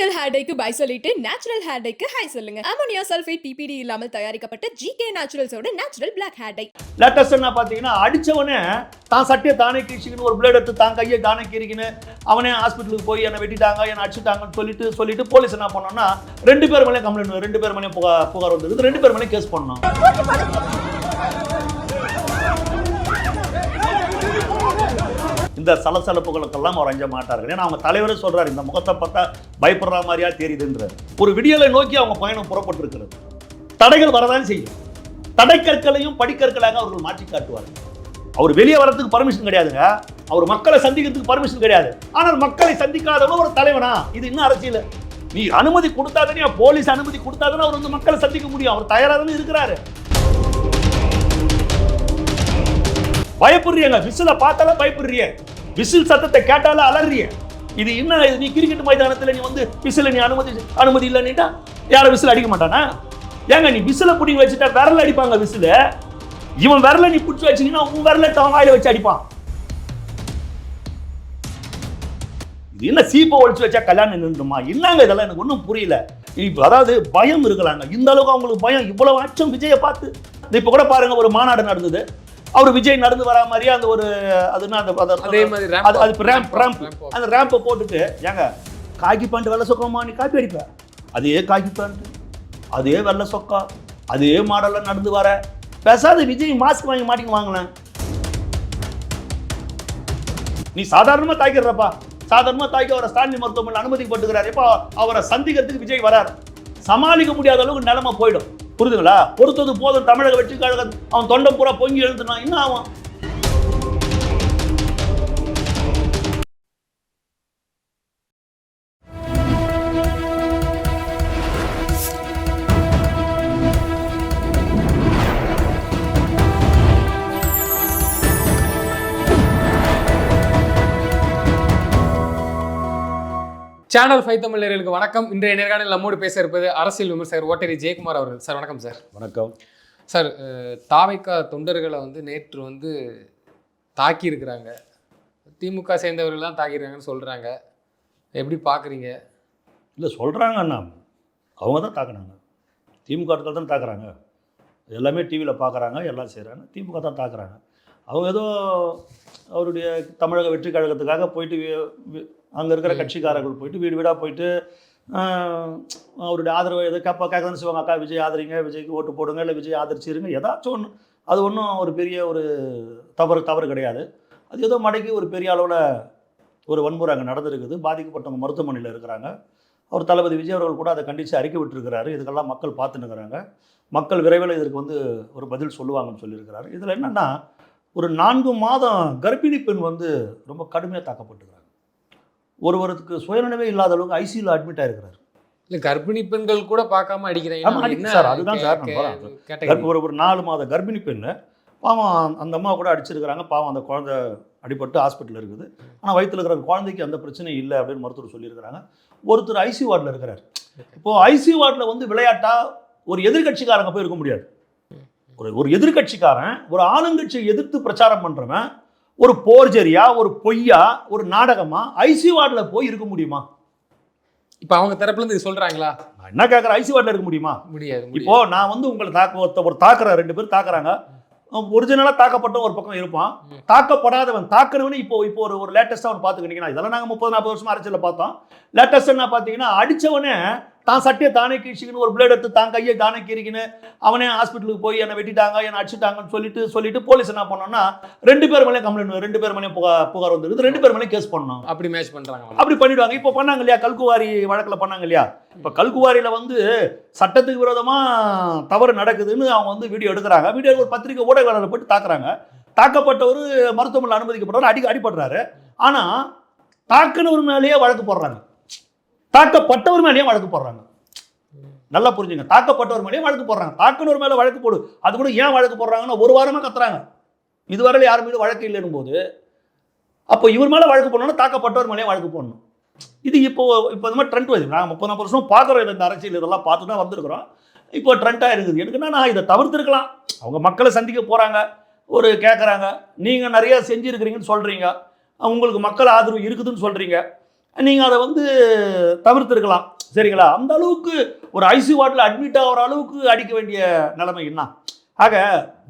Chemical hair டைக்கு bye சொல்லிட்டு natural hair டைக்கு ஹை சொல்லுங்க. அமோனியா சல்ஃபேட் பிபிடி இல்லாமல் தயாரிக்கப்பட்ட ஜிகே நேச்சுரல்ஸோட natural black hair dye. Latest என்ன பார்த்தீங்கன்னா அடிச்சவனே தான் சட்டையை தானே கீழ்ச்சிக்கணும், ஒரு பிளேட் எடுத்து தான் கையை தானே கீறிக்கின்னு அவனே ஹாஸ்பிட்டலுக்கு போய் என்னை வெட்டிட்டாங்க என்னை அடிச்சுட்டாங்கன்னு சொல்லிட்டு போலீஸ் என்ன பண்ணோம்னா 2 பேர் மேலே கம்ப்ளைண்ட், 2 பேர் மேலே புகார் வந்தது, 2 பேர் மேலே கேஸ் பண்ணோம். இந்த சலசலப்புகளுக்கெல்லாம் அவர் அஞ்ச மாட்டார்கள். ஏன்னா அவங்க தலைவரே சொல்றாரு, இந்த முகத்தை பார்த்தா பயப்படுற மாதிரியா தெரியுதுன்றார். ஒரு விடியலை நோக்கி அவங்க பயணம் புறப்பட்டு இருக்கிறது. தடைகள் வரதான் செய்யும். தடைக்கற்களையும் படிக்கற்களாக அவர்கள் மாற்றி காட்டுவார்கள். அவர் வெளியே வரதுக்கு பர்மிஷன் கிடையாதுங்க, அவர் மக்களை சந்திக்கிறதுக்கு பர்மிஷன் கிடையாது. ஆனால் மக்களை சந்திக்காதவங்க ஒரு தலைவனா? இது இன்னும் அரசியல். நீ அனுமதி கொடுத்தாதானே, போலீஸ் அனுமதி கொடுத்தாதானே அவர் வந்து மக்களை சந்திக்க முடியும். அவர் தயாராக இருக்கிறாரு. பயப்படுறீங்க, விசில பார்த்தாலும் பயப்படுறீங்க, விசில் சத்தத்தை கேட்டாலும் அலறிய. இது என்ன? நீ கிரிக்கெட் மைதானத்தில் நீ வந்து விசில நீ அனுமதி இல்லைன்னா யாரும் விசில் அடிக்க மாட்டானா? ஏங்க நீ விசில பிடிங்கி வச்சுட்டா விரல அடிப்பாங்க விசில. இவன் விரல நீ பிடிச்சி வச்சீங்கன்னா உன் விரல வாயில வச்சு அடிப்பான். இது என்ன சீப்பை ஒழிச்சு வச்சா கல்யாணம் நின்றுமா? என்னங்க இதெல்லாம் எனக்கு ஒன்றும் புரியல. அதாவது பயம் இருக்கலாங்க, இந்த அளவுக்கு அவங்களுக்கு பயம். இவ்வளவு அச்சம் விஜயை பார்த்து. இப்ப கூட பாருங்க, ஒரு மாநாடு நடந்தது, அவர் விஜய் நடந்து வரா மாதிரியே அந்த ஒரு அந்த ரேம்பை போட்டுட்டு, ஏங்க காக்கி பேண்ட் வெள்ளை சொக்கமா நீ காப்பி அடிப்ப, அதே காக்கி பேண்ட் அதே வெள்ளை சொக்கா அதே மாடல்ல நடந்து வர, பேசாத விஜய் மாஸ்க் வாங்கி மாட்டின்னு வாங்கினேன். நீ சாதாரணமா தாக்கிறப்பா, சாதாரணமா தாய்க்க அவரை ஸ்டாலின் மருத்துவமனையில் அனுமதிக்கப்பட்டுக்கிறார். இப்போ அவரை சந்திக்கிறதுக்கு விஜய் வரார். சமாளிக்க முடியாத அளவுக்கு நிலைமை போயிடும். புரிதுங்களா? பொறுத்தது போதும். தமிழக வெற்றி கழகம் அவன் தொண்டை பூரா பொங்கி எழுதுனா என்ன ஆகும்? சேனல் 5 தமிழ் நேயர்களுக்கு வணக்கம். இன்றைய நேர்காணலில் நம்மோடு பேச இருப்பது அரசியல் விமர்சகர் ஓட்டரி ஜெயக்குமார் அவர்கள். சார் வணக்கம். சார் வணக்கம். சார், தாவைக்கா தொண்டர்களை வந்து நேற்று வந்து தாக்கி இருக்கிறாங்க, திமுக சேர்ந்தவர்கள் தான் தாக்கியிருக்காங்கன்னு சொல்கிறாங்க. எப்படி பார்க்குறீங்க? இல்லை சொல்கிறாங்க அண்ணா, அவங்க தான் தாக்குனாங்க. திமுக தான் தாக்குறாங்க. எல்லாமே டிவியில் பார்க்குறாங்க, எல்லாம் செய்கிறாங்க. திமுக தான் தாக்குறாங்க. அவங்க ஏதோ அவருடைய தமிழக வெற்றி கழகத்துக்காக போயிட்டு அங்கே இருக்கிற கட்சிக்காரர்கள் போயிட்டு வீடு வீடாக போயிட்டு அவருடைய ஆதரவை எதோ கேட்கணும்னு செய்வாங்க. அக்கா விஜய் ஆதரிங்க, விஜய்க்கு ஓட்டு போடுங்க, இல்லை விஜய் ஆதரிச்சிருங்க, ஏதாச்சும் ஒன்று. அது ஒன்றும் ஒரு பெரிய ஒரு தவறு கிடையாது. அது ஏதோ மடக்கி ஒரு பெரிய அளவில் ஒரு வன்முறை அங்கே நடந்திருக்குது. பாதிக்கப்பட்டவங்க மருத்துவமனையில் இருக்கிறாங்க. அவர் தளபதி விஜய் அவர்கள் கூட அதை கண்டித்து அறிக்கை விட்டுருக்கிறாரு. இதுக்கெல்லாம் மக்கள் பார்த்துன்னுக்கிறாங்க. மக்கள் விரைவில் இதற்கு வந்து ஒரு பதில் சொல்லுவாங்கன்னு சொல்லியிருக்கிறாரு. இதில் என்னென்னா, ஒரு 4 மாதம் கர்ப்பிணி பெண் வந்து ரொம்ப கடுமையாக தாக்கப்பட்டுருக்கிறாங்க. ஒருவருக்கு சுயநினைவே இல்லாத அளவுக்கு ஐசியூவில் அட்மிட் ஆகிருக்கிறார். இல்லை, கர்ப்பிணி பெண்கள் கூட பார்க்காம அடிக்கிறாங்க சார். அதுதான் சார் நான் ஒரு 4 மாத கர்ப்பிணி பெண் பாவம், அந்த அம்மா கூட அடிச்சிருக்கிறாங்க. பாவம், அந்த குழந்தை அடிபட்டு ஹாஸ்பிட்டலில் இருக்குது. ஆனால் வயிற்றில் இருக்கிற குழந்தைக்கு அந்த பிரச்சனை இல்லை அப்படின்னு மருத்துவர் சொல்லியிருக்கிறாங்க. ஒருத்தர் ஐசியூ வார்டில் இருக்கிறார். இப்போது ஐசியூ வார்டில் வந்து விளையாட்டா ஒரு எதிர்கட்சிக்காரங்க போய் இருக்க முடியாது. ஒரு எதிர்கட்சிக்காரன் ஒரு ஆளுங்கட்சியை எதிர்த்து பிரச்சாரம் பண்ணுறவன் ஒரு போர்ஜரியா, ஒரு பொய்யா, ஒரு நாடகமா ஐசியூ வார்டில் போய் இருக்க முடியுமா? இப்போ அவங்க தரப்புலேருந்து சொல்கிறாங்களா? நான் என்ன கேட்குறேன், ஐசியூ வார்டில் இருக்க முடியுமா? முடியாது. இப்போ நான் வந்து உங்களை ஒரு தாக்குற 2 பேர் தாக்குறாங்க. ஒரிஜினலாக தாக்கப்பட்ட ஒரு பக்கம் இருப்பான், தாக்கப்படாதவன் தாக்குறவனே இப்போ ஒரு லேட்டஸ்ட்டாக அவன் பார்த்துக்கிட்டீங்கன்னா, இதெல்லாம் நாங்கள் 30-40 வருஷமா அரசியலில் பார்த்தோம். லேட்டஸ்ட் என்ன பார்த்தீங்கன்னா, அடித்தவனே தான் சட்டையை தானே கீழ்ச்சிக்கணும், ஒரு பிளேட் எடுத்து தான் கையை தானே கீறிக்கின்னு அவனே ஹாஸ்பிட்டலுக்கு போய் என்னை வெட்டிட்டாங்க என்னை அடிச்சுட்டாங்கன்னு சொல்லிட்டு போலீஸ் என்ன பண்ணோம்னா 2 பேர் மேலே கம்ப்ளைண்ட், 2 பேர் மேலே புகார் வந்துருக்குது, 2 பேர் மேலே கேஸ் பண்ணோம். அப்படி மேட்ச் பண்ணுறாங்க, அப்படி பண்ணிவிடுவாங்க. இப்போ பண்ணாங்க இல்லையா, கல்குவாரி வழக்கில் பண்ணாங்க இல்லையா. இப்போ கல்குவாரியில் வந்து சட்டத்துக்கு விரோதமாக தவறு நடக்குதுன்னு அவங்க வந்து வீடியோ எடுக்கிறாங்க. வீடியோ ஒரு பத்திரிகை ஊடகவாளர் போட்டு தாக்குறாங்க. தாக்கப்பட்டவர் மருத்துவமனையில் அனுமதிக்கப்பட்டவர் அடிபடுறாரு. ஆனால் தாக்குனவர் மேலேயே வழக்கு போடுறாங்க, தாக்கப்பட்டவர் மேலேயே வழக்கு போடுறாங்க. நல்லா புரிஞ்சுங்க, தாக்கப்பட்டவர் மேலேயே வழக்கு போடுறாங்க. தாக்குனவர் மேலே வழக்கு போடு. அது கூட ஏன் வழக்கு போடுறாங்கன்னா, 1 வாரமாக கத்துறாங்க, இதுவரையில் யார் மீது வழக்கு இல்லைன்னு போது அப்போ இவர் மேலே வழக்கு போடணும்னா தாக்கப்பட்டவர் மேலேயே வழக்கு போடணும். இது இப்போ இந்த மாதிரி ட்ரெண்ட் வருது. நாங்கள் 30-40 வருஷம் பார்க்குறோம், இந்த அரசியல் இதெல்லாம் பார்த்து தான் வந்திருக்கிறோம். இப்போ ட்ரெண்டாக இருக்குது. எனக்கு என்னன்னா, இதை தவிர்த்துருக்கலாம். அவங்க மக்களை சந்திக்க போகிறாங்க, ஒரு கேட்குறாங்க, நீங்கள் நிறையா செஞ்சுருக்கிறீங்கன்னு சொல்கிறீங்க, உங்களுக்கு மக்கள் ஆதரவு இருக்குதுன்னு சொல்கிறீங்க. நீங்கள் அதை வந்து தவிர்த்திருக்கலாம். சரிங்களா? அந்த அளவுக்கு ஒரு ஐசி வார்டில் அட்மிட் ஆகிற அளவுக்கு அடிக்க வேண்டிய நிலைமை என்ன? ஆக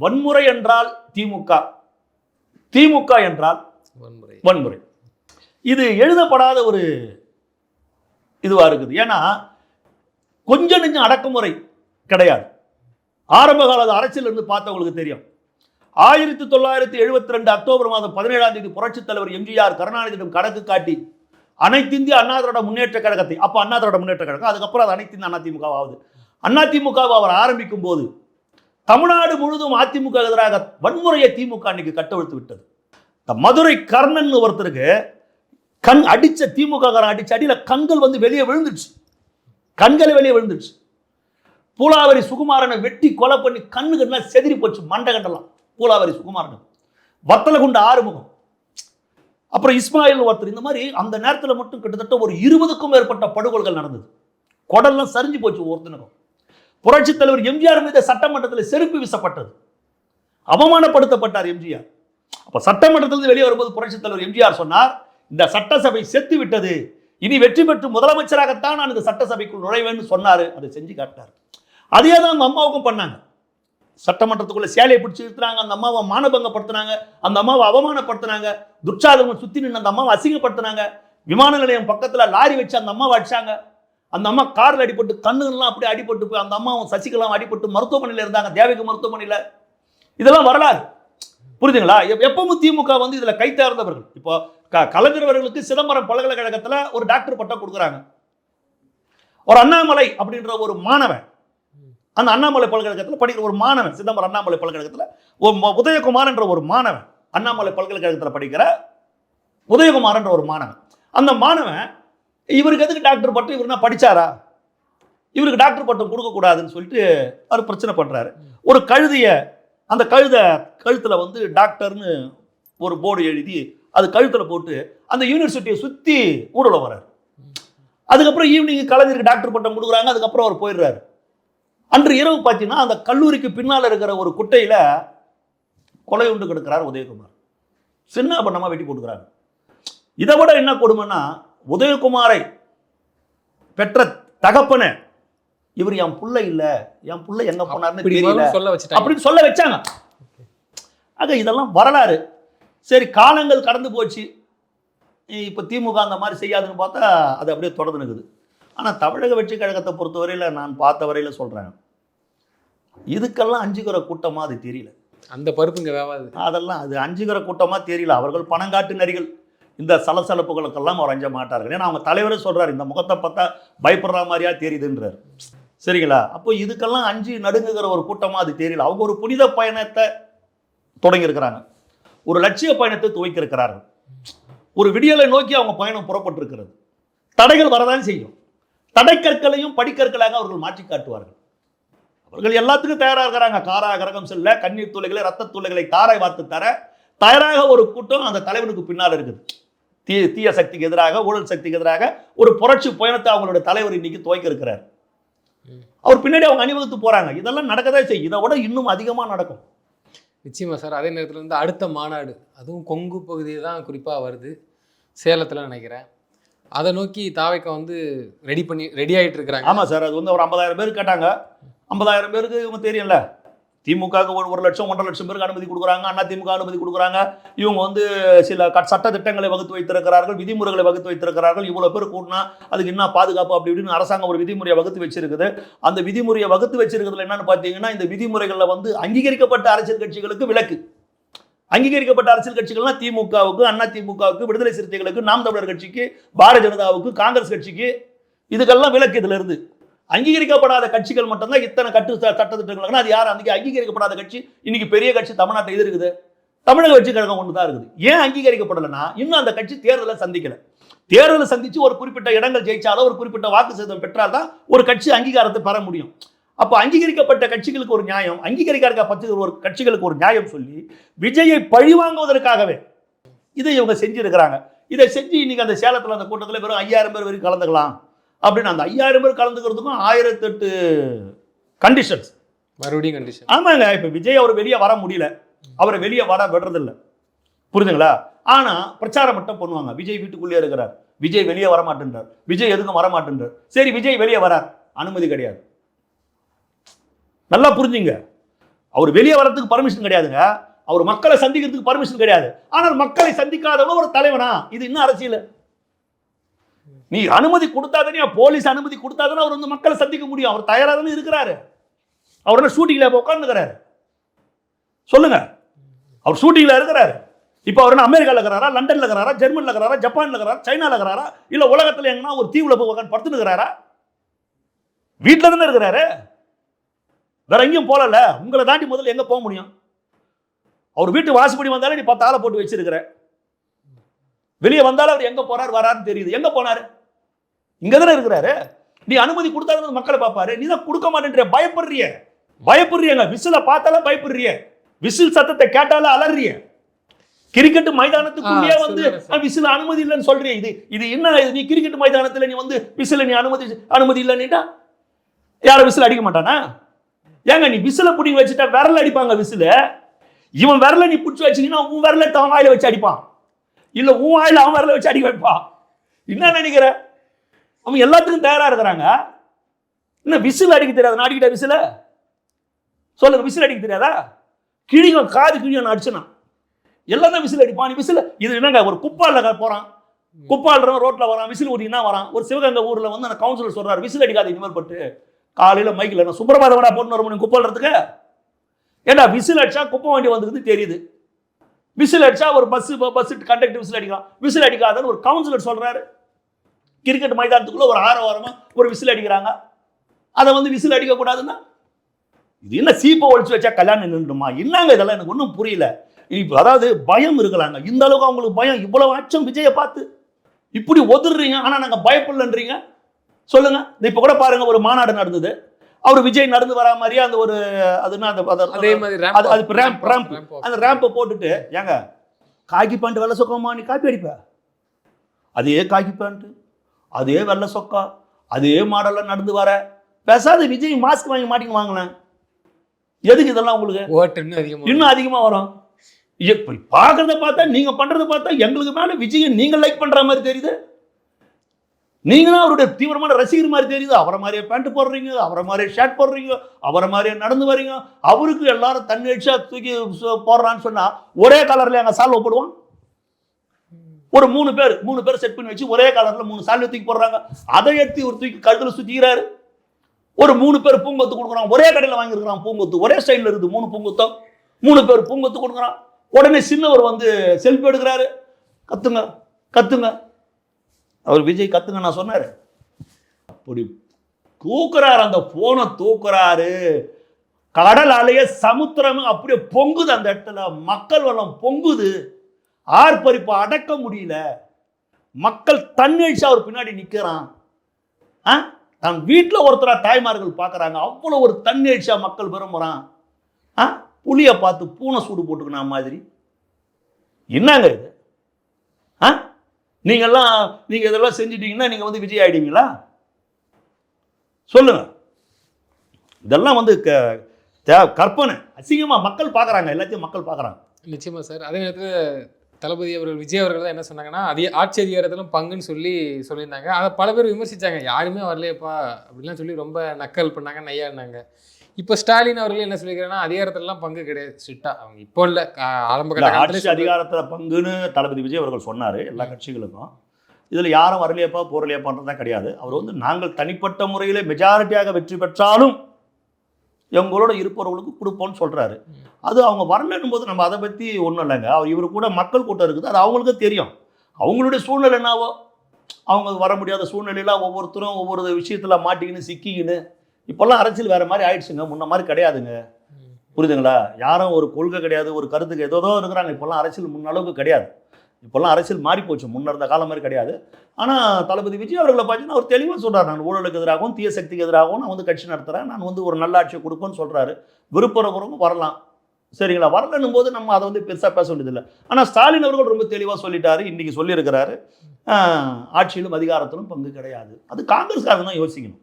வன்முறை என்றால் திமுக, திமுக என்றால் வன்முறை. இது எழுதப்படாத ஒரு இதுவாக இருக்குது. ஏன்னா கொஞ்சம் நெஞ்சம் அடக்குமுறை கிடையாது. ஆரம்ப கால அரசியல் இருந்து பார்த்தவங்களுக்கு தெரியும். 1972 அக்டோபர் மாதம் 17ஆம் தேதி புரட்சித் தலைவர் எம்ஜிஆர் கருணாநிதியிடம் கணக்கு காட்டி அனைத்து இந்திய அண்ணா திராவிட முன்னேற்ற கழகத்தை, அப்போ அண்ணா திராவிட முன்னேற்ற கழகம், அதுக்கப்புறம் அது அனைத்து இந்திய அதிமுக ஆகுது. அதிமுக அவர் ஆரம்பிக்கும் போது தமிழ்நாடு முழுவதும் அதிமுக எதிராக வன்முறையை திமுக அன்னைக்கு கட்டவிழ்த்து விட்டது. இந்த மதுரை கர்ணன் ஒருத்தருக்கு கண் அடிச்ச திமுக அடிச்ச அடியில கண்கள் வந்து வெளியே விழுந்துடுச்சு, கண்களை வெளியே விழுந்துடுச்சு. பூலாவரி சுகுமாரனை வெட்டி கொலை பண்ணி கண்ணுகள்லாம் செதிரி போச்சு, மண்டை கண்டலாம். பூலாவரி சுகுமாரன், வத்தலகுண்ட ஆறுமுகம், அப்புறம் இஸ்மாயில் ஒருத்தர். இந்த மாதிரி அந்த நேரத்தில் மட்டும் கிட்டத்தட்ட ஒரு 20க்கும் மேற்பட்ட படுகொலைகள் நடந்தது. குடல்லாம் சரிஞ்சு போச்சு ஒருத்தனுக்கும். புரட்சித் தலைவர் எம்ஜிஆர் மீது சட்டமன்றத்தில் செருப்பு வீசப்பட்டது, அவமானப்படுத்தப்பட்டார் எம்ஜிஆர். அப்ப சட்டமன்றத்திலிருந்து வெளியே வரும்போது புரட்சித் தலைவர் எம்ஜிஆர் சொன்னார், இந்த சட்டசபை செத்து விட்டது, இனி வெற்றி பெற்று முதலமைச்சராகத்தான் நான் இந்த சட்டசபைக்குள் நுழைவேன்னு சொன்னாரு. அதை செஞ்சு காட்டார். அதே தான் அந்த அம்மாவுக்கும் பண்ணாங்க. சட்டமன்றத்துக்குள்ள சேலையை பிடிச்சி இருக்கிறாங்க, அந்த அம்மாவை மானபங்கப்படுத்தினாங்க, அந்த அம்மாவை அவமானப்படுத்தினாங்க, துர்ச்சாதனம் சுத்தி நின்று அந்த அம்மாவை அசிங்கப்படுத்தினாங்க. விமான நிலையம் பக்கத்துல லாரி வச்சு அந்த அம்மாவை அடிச்சாங்க. அந்த அம்மா கார்ல அடிபட்டு கண்ணுலாம் அப்படியே அடிபட்டு போய் அந்த அம்மாவும் சசிகலாம் அடிபட்டு மருத்துவமனையில் இருந்தாங்க, தேவகி மருத்துவமனையில். இதெல்லாம் வரலாறு, புரியுதுங்களா? எப்பவும் திமுக வந்து இதுல கை தேர்ந்தவர்கள். இப்போ கலைஞர் அவர்களுக்கு சிதம்பரம் பல்கலைக்கழகத்துல ஒரு டாக்டர் பட்டம் கொடுக்குறாங்க. ஒரு அண்ணாமலை அப்படின்ற ஒரு மாணவன், அந்த அண்ணாமலை பல்கலைக்கழகத்தில் படிக்கிற ஒரு மாணவன், சிதம்பரம் அண்ணாமலை பல்கலைக்கழகத்தில் உதயகுமார் என்ற ஒரு மாணவன், அண்ணாமலை பல்கலைக்கழகத்தில் படிக்கிற உதயகுமார் என்ற ஒரு மாணவன். அந்த மாணவன் இவருக்கு எதுக்கு டாக்டர் பட்டம், இவருனா படிச்சாரா, இவருக்கு டாக்டர் பட்டம் கொடுக்கக்கூடாதுன்னு சொல்லிட்டு அவர் பிரச்சனை பண்றாரு. ஒரு கழுதைய, அந்த கழுத்துல வந்து டாக்டர்னு ஒரு போர்டு எழுதி அது கழுத்துல போட்டு அந்த யூனிவர்சிட்டியை சுத்தி ஊரில் வர்றாரு. அதுக்கப்புறம் ஈவினிங் கலைஞருக்கு டாக்டர் பட்டம் கொடுக்குறாங்க. அதுக்கப்புறம் அவர் போயிடுறாரு. அன்று இரவு பார்த்தீங்கன்னா அந்த கல்லூரிக்கு பின்னால் இருக்கிற ஒரு குட்டையில் கொலை உண்டு கிடக்கிறார் உதயகுமார். சின்ன பண்ணமா வெட்டி போட்டுக்கிறாங்க. இதை விட என்ன கொடுமைன்னா, உதயகுமாரை பெற்ற தகப்பன இவர் என் புள்ள இல்ல, என் புள்ள எங்க போனார்னு தெரியல அப்படின்னு சொல்ல வச்சாங்க. ஆக இதெல்லாம் வரலாறு. சரி, காலங்கள் கடந்து போச்சு. இப்போ திமுக அந்த மாதிரி செய்யாதுன்னு பார்த்தா அது அப்படியே தொடர்ந்து இருக்குது. ஆனால் தமிழக வெற்றி கழகத்தை பொறுத்தவரையில் நான் பார்த்த வரையில் சொல்கிறேன், இதுக்கெல்லாம் அஞ்சுகிற கூட்டமாக அது தெரியல. அந்த பருப்புங்க வேவாது, அதெல்லாம் அது அஞ்சுகிற கூட்டமாக தெரியல. அவர்கள் பணங்காட்டு நரிகள். இந்த சலசலப்புகளுக்கெல்லாம் அவர் அஞ்ச மாட்டார்கள். ஏன்னா அவங்க தலைவரே சொல்கிறார், இந்த முகத்தை பார்த்தா பயப்படுற மாதிரியா தெரியுதுன்றார். சரிங்களா? அப்போ இதுக்கெல்லாம் அஞ்சு நடுங்குகிற ஒரு கூட்டமாக அது தெரியல. அவங்க ஒரு புனித பயணத்தை தொடங்கியிருக்கிறாங்க, ஒரு லட்சிய பயணத்தை துவக்கியிருக்கிறார்கள். ஒரு விடியலை நோக்கி அவங்க பயணம் புறப்பட்டிருக்கிறது. தடைகள் வரதான் செய்யும். தடைக்கற்களையும் படிக்கற்களாக அவர்கள் மாற்றி காட்டுவார்கள். அவர்கள் எல்லாத்துக்கும் தயாராக இருக்கிறாங்க. காராகிரகம் செல்ல கண்ணீர் துளைகளை, ரத்த துளைகளை தாராய் வார்த்து தர தயாராக ஒரு கூட்டம் அந்த தலைவனுக்கு பின்னால் இருக்குது. தீய சக்திக்கு எதிராக, ஊழல் சக்திக்கு எதிராக ஒரு புரட்சி பயணத்தை அவங்களுடைய தலைவர் இன்னைக்கு துவக்கி இருக்கிறார். அவர் பின்னாடி அவங்க அணிவகுத்து போறாங்க. இதெல்லாம் நடக்கதான் செய்யும். இதை விட இன்னும் அதிகமாக நடக்கும். நிச்சயமா சார். அதே நேரத்தில் வந்து அடுத்த மாநாடு, அதுவும் கொங்கு பகுதியை தான் குறிப்பாக வருது, சேலத்தில் நினைக்கிறேன். அதை நோக்கி தாவைக்க வந்து ரெடி ஆகிட்டு இருக்கிறாங்க. ஆமாம் சார். அது வந்து ஒரு 50,000 பேர் கேட்டாங்க. 50,000 பேருக்கு இவங்க தெரியல. திமுக 1 லட்சம் 1.5 லட்சம் பேருக்கு அனுமதி கொடுக்குறாங்க, அண்ணா திமுக அனுமதி கொடுக்குறாங்க. இவங்க வந்து சில சட்ட திட்டங்களை வகுத்து வைத்திருக்கிறார்கள், விதிமுறைகளை வகுத்து வைத்திருக்கிறார்கள். இவ்வளோ பேர் கூட்டினா அதுக்கு என்ன பாதுகாப்பு அப்படி இப்படின்னு அரசாங்கம் ஒரு விதிமுறையை வகுத்து வச்சிருக்குது. அந்த விதிமுறையை வகுத்து வச்சிருக்கிறதுல என்னன்னு பார்த்தீங்கன்னா, இந்த விதிமுறைகளில் வந்து அங்கீகரிக்கப்பட்ட அரசியல் கட்சிகளுக்கு விலக்கு. அங்கீகரிக்கப்பட்ட அரசியல் கட்சிகள்லாம் திமுகவுக்கு, அண்ணா திமுகவுக்கு, விடுதலை சிறுத்தைகளுக்கு, நாம் தமிழர் கட்சிக்கு, பாரதிய ஜனதாவுக்கு, காங்கிரஸ் கட்சிக்கு, இதுக்கெல்லாம் விலக்கு. இதுல இருந்து அங்கீகரிக்கப்படாத கட்சிகள் மட்டும்தான் இத்தனை சட்டத்திட்டங்கள். அது யார் அன்றைக்கி அங்கீகரிக்கப்படாத கட்சி? இன்னைக்கு பெரிய கட்சி தமிழ்நாட்டில் இது இருக்குது, தமிழக வெற்றி கழகம் ஒன்று தான் இருக்குது. ஏன் அங்கீகரிக்கப்படலைன்னா, இன்னும் அந்த கட்சி தேர்தலை சந்திக்கல. தேர்தலை சந்திச்சு ஒரு குறிப்பிட்ட இடங்கள் ஜெயிச்சாலும், ஒரு குறிப்பிட்ட வாக்கு சதவீதம் பெற்றால்தான் ஒரு கட்சி அங்கீகாரத்தை பெற முடியும். அப்போ அங்கீகரிக்கப்பட்ட கட்சிகளுக்கு ஒரு நியாயம், அங்கீகரிக்கப்பட்ட ஒரு கட்சிகளுக்கு ஒரு நியாயம் சொல்லி விஜயை பழிவாங்குவதற்காகவே இதை இவங்க செஞ்சிருக்கிறாங்க. இதை செஞ்சு இன்னைக்கு அந்த சேலத்தில் அந்த கூட்டத்தில் வெறும் 5000 பேர் வரைக்கும் கலந்துக்கலாம் அப்படின்னு. அந்த 5000 பேர் கலந்துக்கிறதுக்கும் 1008 கண்டிஷன்ஸ், மறுபடியும் கண்டிஷன். ஆமாங்க. இப்போ விஜய் அவர் வெளியே வர முடியல, அவரை வெளியே வர விடுறதில்லை, புரியுதுங்களா? ஆனால் பிரச்சாரம் மட்டும் பண்ணுவாங்க. விஜய் வீட்டுக்குள்ளே இருக்கிறார், விஜய் வெளியே வரமாட்டேன்றார், விஜய் எதுக்கும் வரமாட்டேன்றார். சரி, விஜய் வெளியே வரார், அனுமதி கிடையாது. நல்லா புரிஞ்சுங்க, அவர் வெளியே வர்றதுக்கு பர்மிஷன் கிடையாதுங்க, அவர் மக்களை சந்திக்கிறதுக்கு பர்மிஷன் கிடையாது. ஆனால் மக்களை சந்திக்காதவங்க ஒரு தலைவனா? இது இன்னும் அரசியல். நீ அனுமதி கொடுத்தாதானே, போலீஸ் அனுமதி கொடுத்தாதானே அவர் வந்து மக்களை சந்திக்க முடியும். அவர் தயாராக தானே இருக்கிறாரு. அவர் என்ன ஷூட்டிங்ல உட்காந்துக்கிறாரு? சொல்லுங்க, அவர் ஷூட்டிங்ல இருக்கிறாரு. இப்போ அவர் என்ன அமெரிக்காவில் இருக்கிறாரா, லண்டன்ல இருக்கிறாரா, ஜெர்மனில் இருக்கிறாரா, ஜப்பான்ல இருக்கிறாரா, சைனால இருக்கிறாரா, இல்லை உலகத்தில் எங்கன்னா ஒரு தீவுல போய் உட்காந்து படுத்துன்னு இருக்கிறாரா? வீட்டில் தானே இருக்கிறாரு, வேற எங்கேயும் போகல. உங்களை தாண்டி முதல்ல எங்க போக முடியும்? அவர் வீட்டு வாசப்படி வந்தாலே நீ 10 ஆளை போட்டு வச்சிருக்கிற. வெளியே வந்தாலும் அவர் எங்க போறாரு வராருன்னு தெரியுது. எங்க போனாரு? இங்க தானே இருக்கிறாரு. நீ அனுமதி கொடுத்தாலும் மக்களை பார்ப்பாரு, நீ தான் கொடுக்க மாட்டேன்ற. பயப்படுறியங்க, விசில பார்த்தாலும் பயப்படுறிய, விசில் சத்தத்தை கேட்டாலும் அலறிய. கிரிக்கெட் மைதானத்துக்குள்ளேயே வந்து விசில் அனுமதி இல்லைன்னு சொல்றிய. இது என்ன? நீ கிரிக்கெட் மைதானத்தில் நீ வந்து விசில நீ அனுமதி இல்லைன்னா யாரும் விசில் அடிக்க மாட்டானா? ஏங்க, நீ விசில பிடிங்கி வச்சுட்டா விரல் அடிப்பாங்க விசில. இவன் விரல நீ பிடிச்சி வச்சீங்கன்னா உன் விரல அவன் வாயில வச்சு அடிப்பான், இல்ல உன் வாயில அவன் விரல வச்சு அடிக்க வைப்பான். என்ன நினைக்கிற? அவன் எல்லாத்துக்கும் தயாரா இருக்கிறாங்க. இன்னும் விசில் அடிக்க தெரியாது, நான் அடிக்கிட்ட விசில சொல்லுங்க. விசில் அடிக்க தெரியாதா? கிழியும், காது கிழியும் அடிச்சுனா எல்லாம் தான் விசில் அடிப்பான். நீ விசில் இது என்னங்க? ஒரு குப்பால போறான், குப்பாடுறவன் ரோட்ல வரான், விசில் ஊட்டினா வரான். ஒரு சிவகங்கை ஊர்ல வந்து அந்த கவுன்சிலர் சொல்றாரு, விசில் அடிக்காது இனிமேல் பட்டு. காலையில மைக்கில் என்ன சுப்பிரபாதவடா போட்டு வர முடியும் குப்பாடுறதுக்கு? ஏன்னா விசில் அடிச்சா குப்பை வண்டி வந்துக்குது தெரியுது. விசில் அடிச்சா ஒரு பஸ் கண்டக்டர் விசில் அடிக்கலாம், விசில் அடிக்காதன்னு ஒரு கவுன்சிலர் சொல்றாரு. கிரிக்கெட் மைதானத்துக்குள்ள ஒரு ஆரவாரமா ஒரு விசில் அடிக்கிறாங்க, அதை வந்து விசில் அடிக்க கூடாதுன்னா இது என்ன? சீப்பை ஒழிச்சு வச்சா கல்யாணம் நின்றுமா? என்னங்க இதெல்லாம்? எனக்கு ஒன்றும் புரியல. அதாவது பயம் இருக்கலாங்க, இந்த அளவுக்கு அவங்களுக்கு பயம். இவ்வளவு அச்சம் விஜயை பார்த்து இப்படி ஒதுறீங்க, ஆனா நாங்க பயப்படலன்றீங்க. சொல்லுங்க. இப்ப கூட பாருங்க, ஒரு மாநாடு நடந்தது, அவர் விஜய் நடந்து வரா மாதிரியே அந்த ஒரு அந்த ரேம்பை போட்டுட்டு, ஏங்க காக்கி பேண்ட் வெள்ளை சொக்கமா நீ காப்பி அடிப்ப? அதே காக்கி பேண்ட், அதே வெள்ளை சொக்கா, அதே மாடல்ல நடந்து வர பேசாத விஜய் மாஸ்க் வாங்கி மாட்டின்னு வாங்கலாம். எதுக்கு இதெல்லாம்? உங்களுக்கு இன்னும் அதிகமா வரும். பாக்குறத பார்த்தா, நீங்க பண்றதை பார்த்தா எங்களுக்கு மேல விஜய் நீங்க லைக் பண்ற மாதிரி தெரியுது. நீங்க தான் அவருடைய தீவிரமான ரசிகர் மாதிரி தெரியுது. அவரை மாதிரியே பேண்ட் போடுறீங்க, அவரை மாதிரியே ஷர்ட் போடுறீங்க, அவரை மாதிரியே நடந்து வரீங்க. அவருக்கு எல்லாரும் தன்னெழுச்சியா தூக்கி போடுறான்னு சொன்னா ஒரே கலர்ல அங்க சால்வை போடுவான். ஒரு 3 பேர் செட் பண்ணி வச்சு ஒரே கலர்ல 3 சால்வை தூக்கி போடுறாங்க. அதை எடுத்து ஒரு தூக்கி கழுத்துல சுத்திக்கிறாரு. ஒரு 3 பேர் பூங்கொத்து கொடுக்குறான், ஒரே கடையில் வாங்கியிருக்கிறான் பூங்கொத்து, ஒரே ஸ்டைலில் இருக்குது 3 பூங்கொத்தம். 3 பேர் பூங்கொத்து கொடுக்குறான். உடனே சின்னவர் வந்து செல்ஃபி எடுக்கிறாரு. கத்துங்க அவர் விஜய் கத்துங்க நான் சொன்னாரு. அப்படி தூக்குறாரு, அந்த போனை தூக்குறாரு. கடல் அலைய சமுத்திரம் அப்படியே பொங்குது அந்த இடத்துல, மக்கள் வெள்ளம் பொங்குது. ஆர்ப்பரிப்பு அடக்க முடியல. மக்கள் தன்னெழுச்சி அவர் பின்னாடி நிற்கிறான். தன் வீட்டில் ஒருத்தரா தாய்மார்கள் பார்க்குறாங்க. அவ்வளோ ஒரு தன்னெழுச்சியா மக்கள் விரும்புகிறான். புளியை பார்த்து பூனை சூடு போட்டுக்கின மாதிரி. என்னங்க இது? நீங்க இதெல்லாம் செஞ்சிட்டீங்கன்னா நீங்க வந்து விஜய் ஆயிடுவீங்களா? சொல்லுங்க. இதெல்லாம் வந்து கற்பனை. அசிங்கமா மக்கள் பார்க்குறாங்க, எல்லாத்தையும் மக்கள் பார்க்குறாங்க. நிச்சயமா சார். அதே நேரத்தில் தளபதி அவர்கள், விஜய் அவர்கள் தான் என்ன சொன்னாங்கன்னா, ஆட்சி அதிகாரத்திலும் பங்குன்னு சொல்லியிருந்தாங்க. அதை பல பேர் விமர்சித்தாங்க. யாருமே வரலையப்பா அப்படிலாம் சொல்லி ரொம்ப நக்கல் பண்ணாங்க, நையாடினாங்க. இப்போ ஸ்டாலின் அவர்கள் என்ன சொல்லியிருக்காங்கன்னா, அதிகாரத்திலலாம் பங்கு கிடையாது ஸ்ட்ரிக்டா. அவங்க இப்போ இல்லை, ஆரம்ப ஆட்சி அதிகாரத்தில் பங்குன்னு தளபதி விஜய் அவர்கள் சொன்னார் எல்லா கட்சிகளுக்கும். இதில் யாரும் வரலையப்பா போறலையப்பான்றதான் கிடையாது. அவர் வந்து நாங்கள் தனிப்பட்ட முறையில் மெஜாரிட்டியாக வெற்றி பெற்றாலும் எங்களோட இருப்பவர்களுக்கு கொடுப்போம்னு சொல்கிறாரு. அது அவங்க வரலன்னும் போது நம்ம அதை பற்றி ஒன்றும் இல்லைங்க. இவர் கூட மக்கள் கூட்டம் இருக்குது, அது அவங்களுக்கு தெரியும். அவங்களுடைய சூழ்நிலை என்னவோ, அவங்க வர முடியாத சூழ்நிலையில் ஒவ்வொருத்தரும் ஒவ்வொரு விஷயத்தில் மாட்டிக்கின்னு சிக்கிக்கின்னு. இப்போல்லாம் அரசியல் வேறு மாதிரி ஆயிடுச்சுங்க, முன்ன மாதிரி கிடையாதுங்க. புரியுதுங்களா? யாரும் ஒரு கொள்கை கிடையாது, ஒரு கருத்துக்கு ஏதோ இருக்கிறாங்க. இப்போல்லாம் அரசியல் முன்ன அளவுக்கு கிடையாது. இப்போல்லாம் அரசியல் மாறி போச்சு, முன்ன இருந்த காலம் மாதிரி கிடையாது. ஆனால் தளபதி விஜய் அவர்களை பார்த்தீங்கன்னா அவர் தெளிவாக சொல்கிறார், நான் ஊழலுக்கு எதிராகவும் தீய சக்திக்கு எதிராகவும் நான் வந்து கட்சி நடத்துகிறேன், நான் வந்து ஒரு நல்ல ஆட்சியை கொடுப்பேன்னு சொல்கிறாரு. விருப்பறவங்க வரலாம், சரிங்களா? வரலன்னும் போது நம்ம அதை வந்து பெருசாக பேச வேண்டியதில்லை. ஆனால் ஸ்டாலின் அவர்கள் ரொம்ப தெளிவாக சொல்லிட்டாரு, இன்றைக்கி சொல்லியிருக்கிறாரு, ஆட்சியிலும் அதிகாரத்திலும் பங்கு கிடையாது. அது காங்கிரஸ்காரங்க தான் யோசிக்கணும்.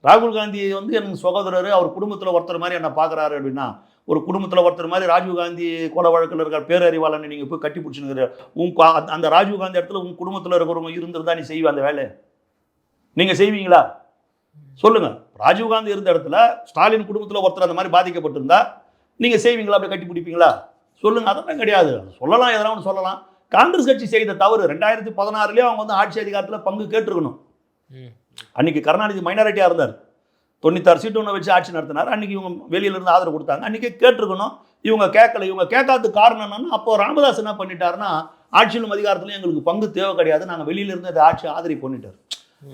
ராகுல் காந்தி வந்து என் சகோதரர், அவர் குடும்பத்தில் ஒருத்தர் மாதிரி என்ன பார்க்குறாரு அப்படின்னா, ஒரு குடும்பத்தில் ஒருத்தர் மாதிரி ராஜீவ்காந்தி கொலை வழக்கில் இருக்கிற பேரறிவாளனை நீங்கள் போய் கட்டி பிடிச்சினுங்கிற அந்த ராஜீவ்காந்தி இடத்துல உங்கள் குடும்பத்தில் இருக்கிறவங்க இருந்திருந்தா நீ செய்வ அந்த வேலையை நீங்கள் செய்வீங்களா சொல்லுங்கள். ராஜீவ்காந்தி இருந்த இடத்துல ஸ்டாலின் குடும்பத்தில் ஒருத்தர் அந்த மாதிரி பாதிக்கப்பட்டிருந்தா நீங்கள் செய்வீங்களா? அப்படி கட்டி பிடிப்பீங்களா? சொல்லுங்கள். அதெல்லாம் கிடையாது. சொல்லலாம், எதனா ஒன்று சொல்லலாம். காங்கிரஸ் கட்சி செய்த தவறு 2016 அவங்க வந்து ஆட்சி அதிகாரத்தில் பங்கு கேட்டிருக்கணும். அன்னைக்கு கருணாநிதி மைனாரிட்டியாக இருந்தார், 96 சீட்டு ஒன்று வச்சு ஆட்சி நடத்தினார். அன்றைக்கி இவங்க வெளியிலேருந்து ஆதரவு கொடுத்தாங்க, அன்றைக்கே கேட்டிருக்கணும். இவங்க கேட்கல. இவங்க கேட்காததுக்கு காரணம் என்னன்னா, அப்போ ராமதாஸ் என்ன பண்ணிட்டாருன்னா, ஆட்சியிலும் அதிகாரத்திலும் எங்களுக்கு பங்கு தேவை கிடையாது, நாங்கள் வெளியிலேருந்து அந்த ஆட்சி ஆதரவு பண்ணிட்டார்.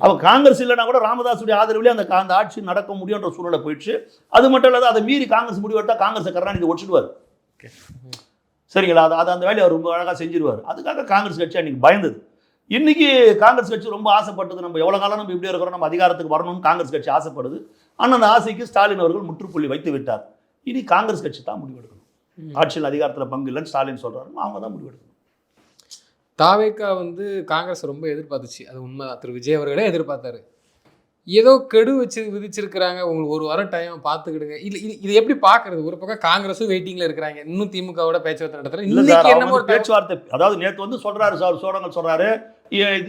அப்போ காங்கிரஸ் இல்லைனா கூட ராமதாஸுடைய ஆதரவுலேயே அந்த ஆட்சி நடக்க முடியுன்ற சூழலை போயிடுச்சு. அது மட்டும் இல்லாத அதை மீறி காங்கிரஸ் முடிவெடுத்தால் காங்கிரஸை கருணாநிதி ஒடிச்சிடுவார். சரிங்களா? அதை அந்த வேலையை அவர் ரொம்ப அழகாக செஞ்சிருவார். அதுக்காக காங்கிரஸ் கட்சி அன்றைக்கி பயந்தது. இன்றைக்கி காங்கிரஸ் கட்சி ரொம்ப ஆசைப்பட்டது, நம்ம எவ்வளோ காலம் நம்ம இப்படி இருக்கிறோம், நம்ம அதிகாரத்துக்கு வரணும்னு காங்கிரஸ் கட்சி ஆசைப்படுது. ஆனால் அந்த ஆசைக்கு ஸ்டாலின் அவர்கள் முற்றுப்புள்ளி வைத்து விட்டார். இனி காங்கிரஸ் கட்சி தான் முடிவெடுக்கணும். ஆட்சியில் அதிகாரத்தில் பங்கு இல்லைன்னு ஸ்டாலின் சொல்கிறாரு, அவங்க தான் முடிவெடுக்கணும். தாவேக்கா வந்து காங்கிரஸ் ரொம்ப எதிர்பார்த்துச்சு, அது உண்மைதான். திரு விஜய் அவர்களே எதிர்பார்த்தாரு. ஏதோ கெடு வச்சு விதிச்சிருக்கிறாங்க, உங்களுக்கு ஒரு வாரம் டைம் பார்த்துக்கிடுங்க. இது எப்படி பார்க்கறது? ஒரு பக்கம் காங்கிரஸும் வெயிட்டிங்ல இருக்கிறாங்க, இன்னும் திமுகவோட பேச்சுவார்த்தை நடத்துறாங்க. இன்னைக்கு என்ன ஒரு பேச்சுவார்த்தை, அதாவது நேற்று வந்து சொல்றாரு சார், சோழங்கள் சொல்றாரு,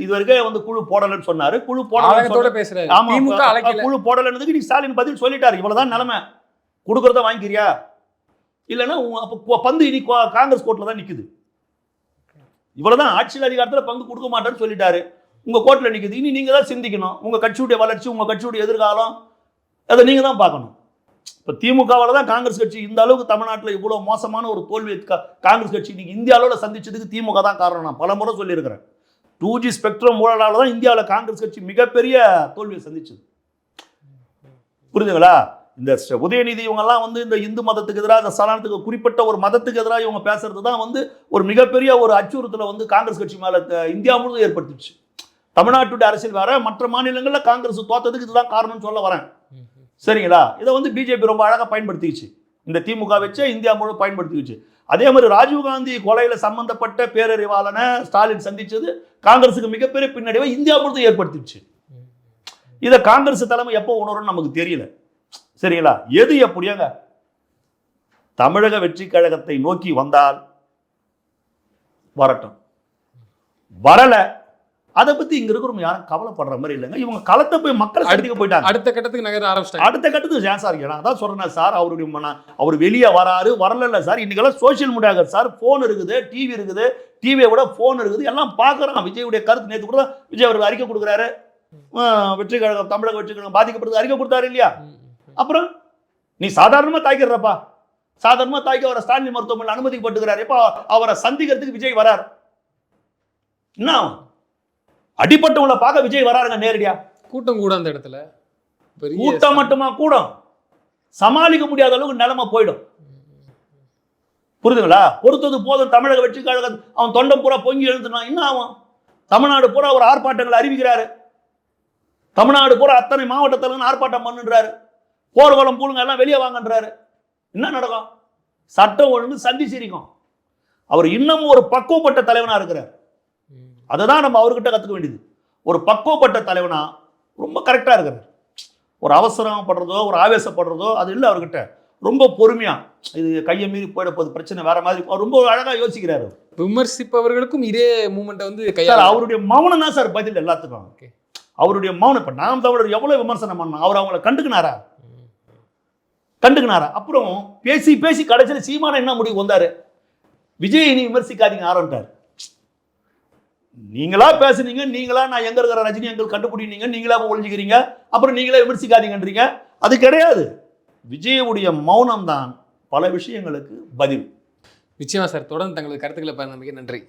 இது வரைக்கும் வந்து குழு போடலன்னு சொன்னாரு, குழு போடலோட பேசுறாரு. திமுக குழு போடலன்றதுக்கு நீ ஸ்டாலின் பதில் சொல்லிட்டாரு. இவ்வளவுதான் நிலைமை. கொடுக்கறத வாங்கிக்கிறியா இல்லைன்னா அப்போ பந்து இனி காங்கிரஸ் கோர்ட்ல தான் நிக்குது. இவ்வளவுதான். ஆட்சியில் அதிகாரத்தில் பங்கு கொடுக்க மாட்டேன்னு சொல்லிட்டாரு, உங்க கோர்ட்டில் நிற்குது. இனி நீங்கள் தான் சிந்திக்கணும். உங்கள் கட்சியுடைய வளர்ச்சி, உங்கள் கட்சியுடைய எதிர்காலம், அதை நீங்கள் தான் பார்க்கணும். இப்போ திமுகவால் தான் காங்கிரஸ் கட்சி இந்த அளவுக்கு தமிழ்நாட்டில் இவ்வளோ மோசமான ஒரு தோல்வி காங்கிரஸ் கட்சி இன்னைக்கு இந்திய அளவில் சந்திச்சதுக்கு திமுக தான் காரணம். நான் பல முறை சொல்லியிருக்கிறேன். 2G ஸ்பெக்ட்ரம் ஊழலால் தான் இந்தியாவில் காங்கிரஸ் கட்சி மிகப்பெரிய தோல்வியை சந்திச்சது. புரியுதுங்களா? இந்த உதயநிதி இவங்கெல்லாம் வந்து இந்த இந்து மதத்துக்கு எதிராக, இந்த சலானத்துக்கு குறிப்பிட்ட ஒரு மதத்துக்கு எதிராக இவங்க பேசுறது தான் வந்து ஒரு மிகப்பெரிய ஒரு அச்சுறுத்தலை வந்து காங்கிரஸ் கட்சி மேலே இந்தியா முழுவதும் ஏற்படுத்திடுச்சு. தமிழ்நாட்டுடைய அரசியல் வேற, மற்ற மாநிலங்களில் காங்கிரஸ் தோத்ததுக்கு இதுதான் காரணம்னு சொல்ல வரேன். சரிங்களா? இதை வந்து பிஜேபி ரொம்ப அழகாக பயன்படுத்திச்சு. இந்த திமுக வச்சு இந்தியா முழு பயன்படுத்திச்சு. அதே மாதிரி ராஜீவ்காந்தி கொலையில் சம்பந்தப்பட்ட பேரறிவாளனை ஸ்டாலின் சந்திச்சது காங்கிரஸுக்கு மிகப்பெரிய பின்னடைவை இந்தியா முழுவதும் ஏற்படுத்திடுச்சு. இதை காங்கிரஸ் தலைமை எப்போ உணரும்னு நமக்கு தெரியல. சரிங்களா? எது எப்படியாங்க தமிழக வெற்றி கழகத்தை நோக்கி வந்தால் வரட்டும், வரல அதை பத்தி இங்க இருக்கிறவங்க யாரும் கவலைப்படுற மாதிரி இல்லைங்க. இவங்க களத்தை போய் மக்களை சந்திக்க போயிட்டாங்க. அடுத்த கட்டத்துக்கு நகர ஆரம்பிச்சிட்டாங்க. அடுத்த கட்டத்துக்கு ஏன் சார் நான் தான் சொல்றேன் சார், அவர் வெளியே வராரு, வரல சார். இன்னைக்கெல்லாம் சோசியல் மீடியா சார், போன் இருக்குது, டிவி இருக்குது, டிவியை விட போன் இருக்குது, எல்லாம் பார்க்குறான். விஜயுடைய கருத்து நேற்று கூட விஜய் அவர்கள் அறிக்கை கொடுக்குறாரு, வெற்றி கழகம், தமிழக வெற்றி கழகம் பாதிக்கப்படுறது அறிக்கை கொடுத்தாரு இல்லையா? அப்புறம் நீ சாதாரணமாக தாய்க்கிறப்பா, சாதாரணமாக தாய்க்க அவரை ஸ்டாலின் மருத்துவமனையில் அனுமதிக்கப்பட்டுக்கிறார். எப்போ அவரை சந்திக்கிறதுக்கு விஜய் வரார், என்ன அடிப்பட்டவங்களை பார்க்க விஜய் வராருங்க நேரடியா. கூட்டம் கூட அந்த இடத்துல கூட்டம் மட்டுமா கூடும், சமாளிக்க முடியாத அளவுக்கு நிலைமை போயிடும். புரியுதுங்களா? பொறுத்தது போதும். தமிழக வெற்றி கழகம் அவன் தொண்டம் பூரா பொங்கி எழுதுனா என்ன ஆகும்? தமிழ்நாடு பூரா ஒரு ஆர்ப்பாட்டங்களை அறிவிக்கிறாரு, தமிழ்நாடு பூரா அத்தனை மாவட்டத்தில் ஆர்ப்பாட்டம் பண்ணுன்றாரு, போர்வலம் பூலுங்க எல்லாம் வெளியே வாங்கன்றாரு. என்ன நடக்கும்? சட்டம் ஒழுங்கு சந்தி சிரிக்கும். அவர் இன்னும் ஒரு பக்குவப்பட்ட தலைவனா இருக்கிறார். அதை தான் நம்ம அவர்கிட்ட கற்றுக்க வேண்டியது. ஒரு பக்குவப்பட்ட தலைவனா ரொம்ப கரெக்டாக இருக்கிறார். ஒரு அவசரப்படுறதோ ஒரு ஆவேசப்படுறதோ அது இல்லை அவர்கிட்ட. ரொம்ப பொறுமையா, இது கையை மீறி போயிட போகுது, பிரச்சனை வேற மாதிரி ரொம்ப அழகாக யோசிக்கிறாரு. விமர்சிப்பவர்களுக்கும் இதே மூமெண்ட் வந்து கையால் அவருடைய மௌனம் தான் சார் பதில் எல்லாத்துக்கும். அவருடைய மௌனம். இப்போ நாம் தமிழர் எவ்வளோ விமர்சனம் பண்ணோம், அவர் அவங்கள கண்டுக்கினாரா? அப்புறம் பேசி பேசி கடைசியில் சீமான என்ன முடிவு வந்தாரு? விஜய் இனி விமர்சிக்காதீங்க ஆரம்பிட்டார். நீங்களா பேசுனீங்க, நீங்களா நான் எங்க இருக்கிற ரஜினி எங்களுக்கு கண்டுபிடிங்க, நீங்களா ஒழிஞ்சுக்கிறீங்க, அப்புறம் நீங்களே விமர்சிக்காதீங்கன்றீங்க. அது கிடையாது. விஜயுடைய மௌனம் தான் பல விஷயங்களுக்கு பதில். நிச்சயமா சார். தொடர்ந்து தங்களது கருத்துக்களை பகிர்ந்தமைக்கு நன்றி.